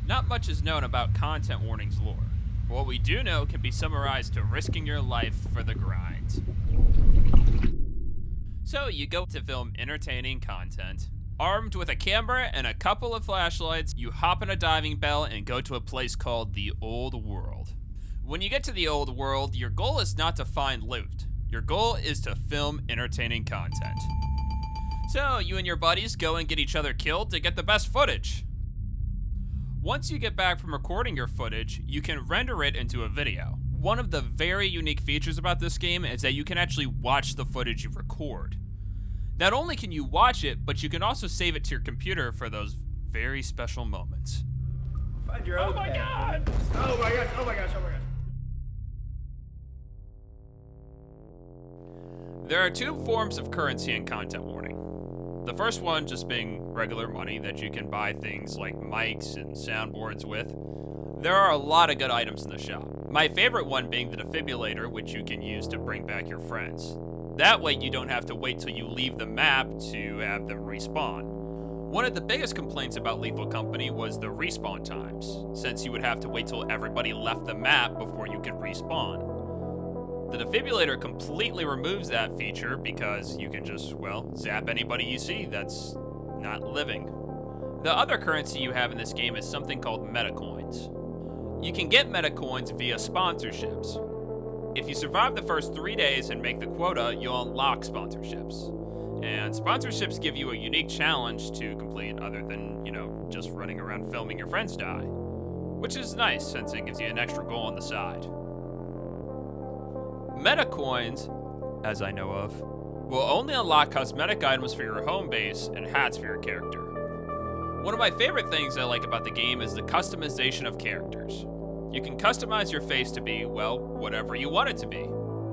Not much is known about content warnings lore. What we do know can be summarized to risking your life for the grind. So you go to film entertaining content. Armed with a camera and a couple of flashlights, you hop in a diving bell and go to a place called the Old World. When you get to the Old World, your goal is not to find loot. Your goal is to film entertaining content. So you and your buddies go and get each other killed to get the best footage. Once you get back from recording your footage, you can render it into a video. One of the very unique features about this game is that you can actually watch the footage you record. Not only can you watch it, but you can also save it to your computer for those very special moments. Find your own my path. God! Oh my gosh, oh my gosh, oh my gosh. There are two forms of currency in content warning. The first one just being regular money that you can buy things like mics and soundboards with. There are a lot of good items in the shop. My favorite one being the defibrillator, which you can use to bring back your friends. That way you don't have to wait till you leave the map to have them respawn. One of the biggest complaints about Lethal Company was the respawn times, since you would have to wait till everybody left the map before you could respawn. The defibrillator completely removes that feature because you can just, well, zap anybody you see that's not living. The other currency you have in this game is something called metacoins. You can get metacoins via sponsorships. If you survive the first 3 days and make the quota, you'll unlock sponsorships. And sponsorships give you a unique challenge to complete other than, just running around filming your friends die. Which is nice since it gives you an extra goal on the side. Metacoins, as I know of, will only unlock cosmetic items for your home base and hats for your character. One of my favorite things I like about the game is the customization of characters. You can customize your face to be, well, whatever you want it to be,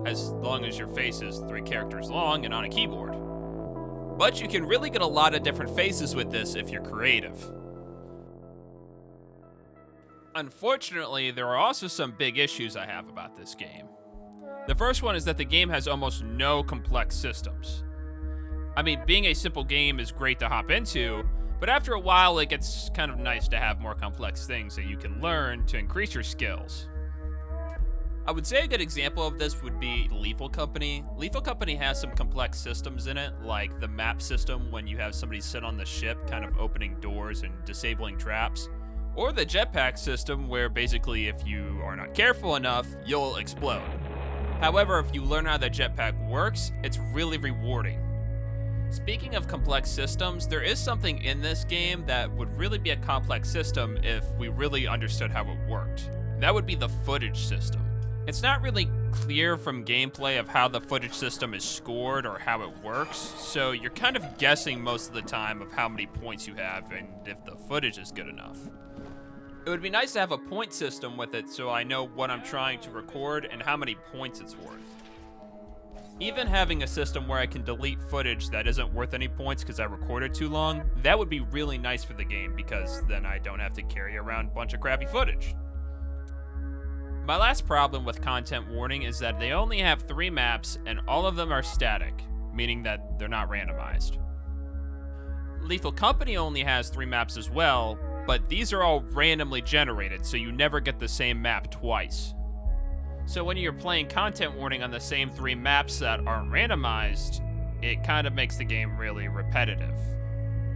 as long as your face is 3 characters long and on a keyboard. But you can really get a lot of different faces with this if you're creative. Unfortunately, there are also some big issues I have about this game. The first one is that the game has almost no complex systems. I mean, being a simple game is great to hop into, but after a while it gets kind of nice to have more complex things that you can learn to increase your skills. I would say a good example of this would be Lethal Company. Lethal Company has some complex systems in it, like the map system when you have somebody sit on the ship kind of opening doors and disabling traps, or the jetpack system where basically if you are not careful enough, you'll explode. However, if you learn how the jetpack works, it's really rewarding. Speaking of complex systems, there is something in this game that would really be a complex system if we really understood how it worked. That would be the footage system. It's not really clear from gameplay of how the footage system is scored or how it works, so you're kind of guessing most of the time of how many points you have and if the footage is good enough. It would be nice to have a point system with it so I know what I'm trying to record and how many points it's worth. Even having a system where I can delete footage that isn't worth any points because I recorded too long, that would be really nice for the game because then I don't have to carry around a bunch of crappy footage. My last problem with content warning is that they only have 3 maps and all of them are static, meaning that they're not randomized. Lethal Company only has 3 maps as well, but these are all randomly generated, so you never get the same map twice. So when you're playing content warning on the same 3 maps that aren't randomized, it kind of makes the game really repetitive.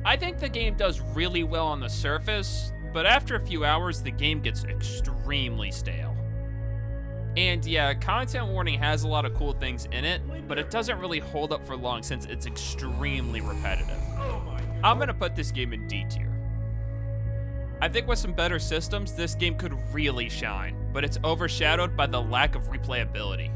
I think the game does really well on the surface, but after a few hours, the game gets extremely stale. And yeah, content warning has a lot of cool things in it, but it doesn't really hold up for long since it's extremely repetitive. I'm gonna put this game in D tier. I think with some better systems, this game could really shine, but it's overshadowed by the lack of replayability.